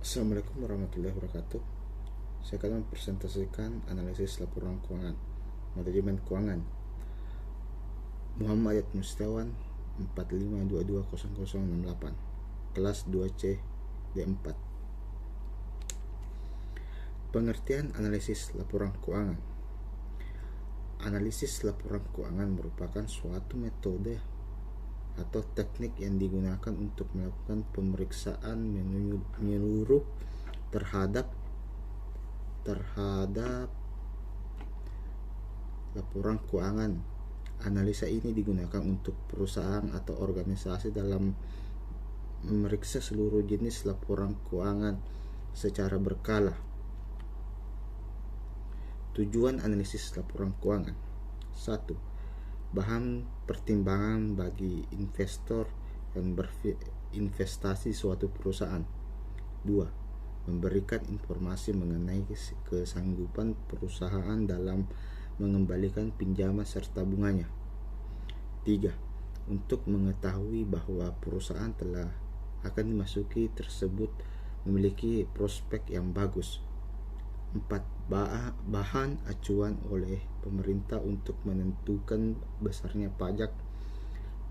Assalamualaikum warahmatullahi wabarakatuh. Saya akan mempresentasikan analisis laporan keuangan, manajemen keuangan. Muhammad Ayat Mustiawan 45220068, kelas 2C D4. Pengertian analisis laporan keuangan. Analisis laporan keuangan merupakan suatu metode atau teknik yang digunakan untuk melakukan pemeriksaan menyeluruh terhadap laporan keuangan. Analisa ini digunakan untuk perusahaan atau organisasi dalam memeriksa seluruh jenis laporan keuangan secara berkala. Tujuan analisis laporan keuangan: 1. Bahan pertimbangan bagi investor yang berinvestasi suatu perusahaan. 2. Memberikan informasi mengenai kesanggupan perusahaan dalam mengembalikan pinjaman serta bunganya. 3. Untuk mengetahui bahwa perusahaan telah akan dimasuki tersebut memiliki prospek yang bagus. 4. Bahan acuan oleh pemerintah untuk menentukan besarnya pajak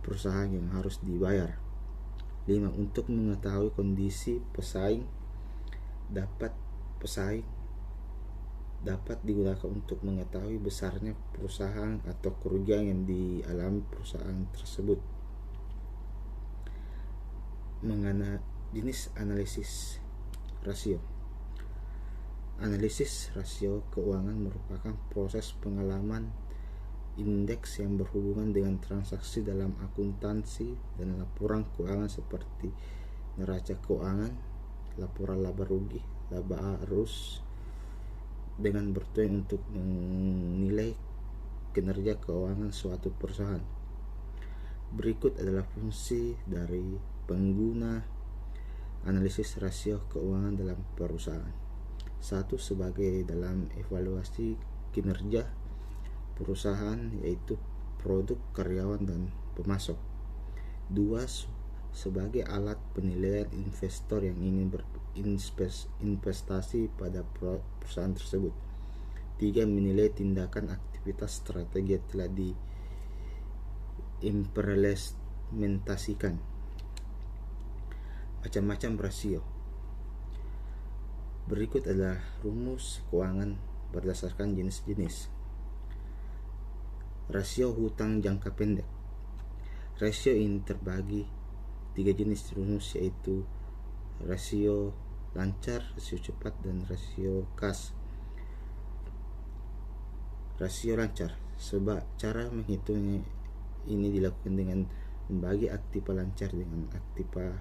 perusahaan yang harus dibayar. 5. Untuk mengetahui kondisi pesaing dapat digunakan untuk mengetahui besarnya perusahaan atau kerugian yang dialami perusahaan tersebut. Jenis analisis rasio. Analisis rasio keuangan merupakan proses pengalaman indeks yang berhubungan dengan transaksi dalam akuntansi dan laporan keuangan seperti neraca keuangan, laporan laba rugi, laba arus, dengan bertujuan untuk menilai kinerja keuangan suatu perusahaan. Berikut adalah fungsi dari pengguna analisis rasio keuangan dalam perusahaan. 1. Sebagai dalam evaluasi kinerja perusahaan, yaitu produk, karyawan, dan pemasok. 2. Sebagai alat penilaian investor yang ingin berinvestasi pada perusahaan tersebut. 3. Menilai tindakan aktivitas strategi yang telah diimplementasikan. Macam-macam rasio. Berikut adalah rumus keuangan berdasarkan jenis-jenis. Rasio hutang jangka pendek. Rasio ini terbagi 3 jenis rumus, yaitu rasio lancar, rasio cepat, dan rasio kas. Rasio lancar. Sebab cara menghitungnya ini dilakukan dengan membagi aktiva lancar dengan aktiva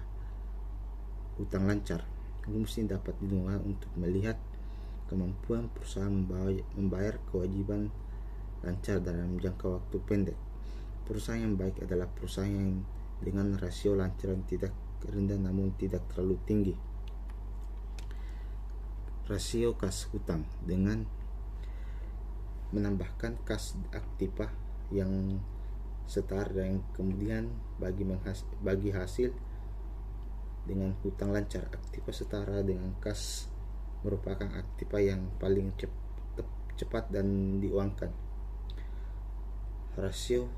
hutang lancar. Rumus ini dapat digunakan untuk melihat kemampuan perusahaan membayar kewajiban lancar dalam jangka waktu pendek. Perusahaan yang baik adalah perusahaan yang dengan rasio lancar yang tidak rendah namun tidak terlalu tinggi. Rasio kas hutang, dengan menambahkan kas aktiva yang setara dan kemudian bagi hasil dengan hutang lancar. Aktiva setara dengan kas merupakan aktiva yang paling cepat dan diuangkan. Rasio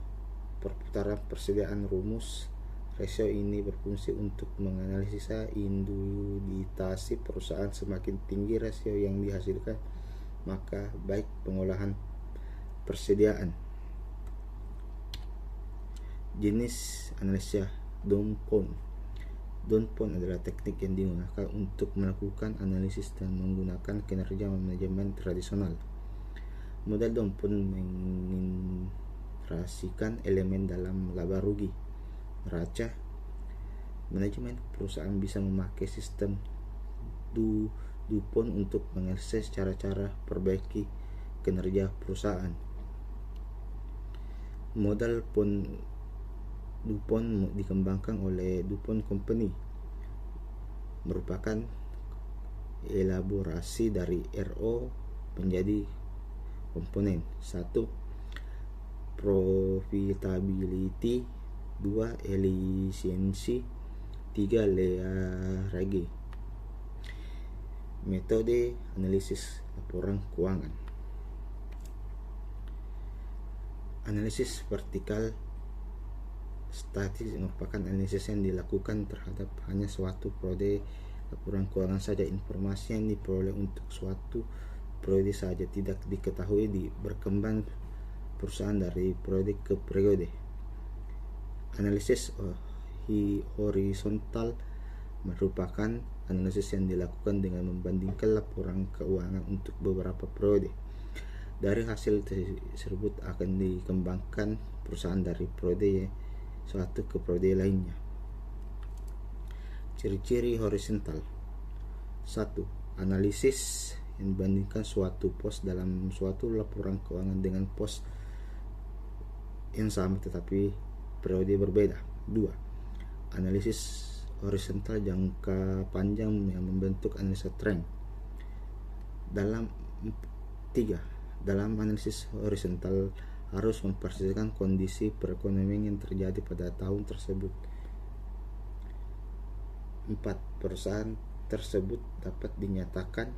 perputaran persediaan. Rumus rasio ini berfungsi untuk menganalisa induditas perusahaan. Semakin tinggi rasio yang dihasilkan, maka baik pengolahan persediaan. Jenis analisa Downpoint. Downpoint adalah teknik yang digunakan untuk melakukan analisis dan menggunakan kinerja manajemen tradisional. Model Downpoint mengintegrasikan elemen dalam laba rugi, neraca. Manajemen perusahaan bisa memakai sistem Downpoint untuk mengakses cara-cara perbaiki kinerja perusahaan. Model DuPont dikembangkan oleh DuPont Company, merupakan elaborasi dari RO menjadi komponen. 1. Profitability. 2. Efisiensi. 3. Leverage. Metode analisis laporan keuangan. Analisis vertikal statis merupakan analisis yang dilakukan terhadap hanya suatu periode laporan keuangan saja. Informasi yang diperoleh untuk suatu periode saja, tidak diketahui di berkembang perusahaan dari periode ke periode. Analisis horizontal merupakan analisis yang dilakukan dengan membandingkan laporan keuangan untuk beberapa periode. Dari hasil tersebut akan dikembangkan perusahaan dari periode suatu ke periode lainnya. Ciri-ciri horizontal. 1. Analisis yang membandingkan suatu pos dalam suatu laporan keuangan dengan pos yang sama tetapi periode berbeda. 2. Analisis horizontal jangka panjang yang membentuk analisa tren. 3. Dalam analisis horizontal harus memperhatikan kondisi perekonomian yang terjadi pada tahun tersebut. 4. Perusahaan tersebut dapat dinyatakan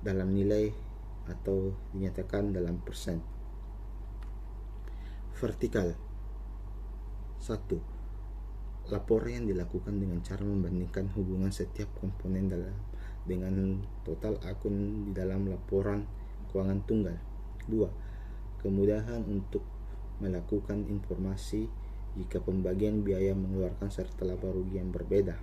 dalam nilai atau dinyatakan dalam persen. Vertikal. 1. Laporan yang dilakukan dengan cara membandingkan hubungan setiap komponen dengan total akun di dalam laporan keuangan tunggal. 2. Kemudahan untuk melakukan informasi jika pembagian biaya mengeluarkan serta laba rugi yang berbeda.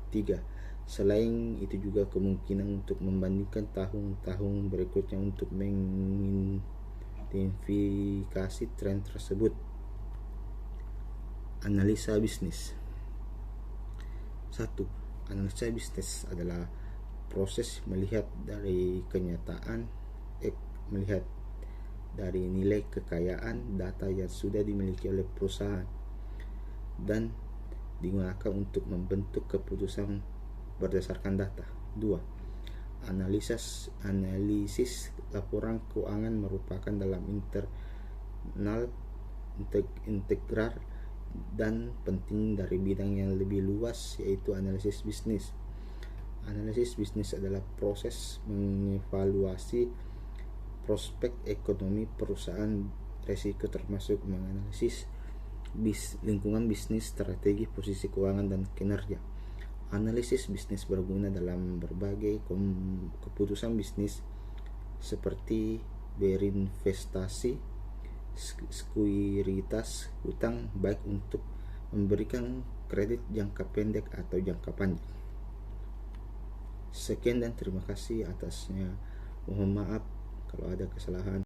3. Selain itu juga kemungkinan untuk membandingkan tahun-tahun berikutnya untuk mengidentifikasi tren tersebut. Analisa bisnis. 1. Analisa bisnis adalah proses melihat dari nilai kekayaan data yang sudah dimiliki oleh perusahaan dan digunakan untuk membentuk keputusan berdasarkan data. 2. Analisis laporan keuangan merupakan dalam integral dan penting dari bidang yang lebih luas, yaitu analisis bisnis. Analisis bisnis adalah proses mengevaluasi prospek ekonomi perusahaan, resiko termasuk menganalisis lingkungan bisnis, strategi, posisi keuangan, dan kinerja. Analisis bisnis berguna dalam berbagai keputusan bisnis seperti berinvestasi, sekuritas utang, baik untuk memberikan kredit jangka pendek atau jangka panjang. Sekian dan terima kasih atasnya. Mohon maaf kalau ada kesalahan.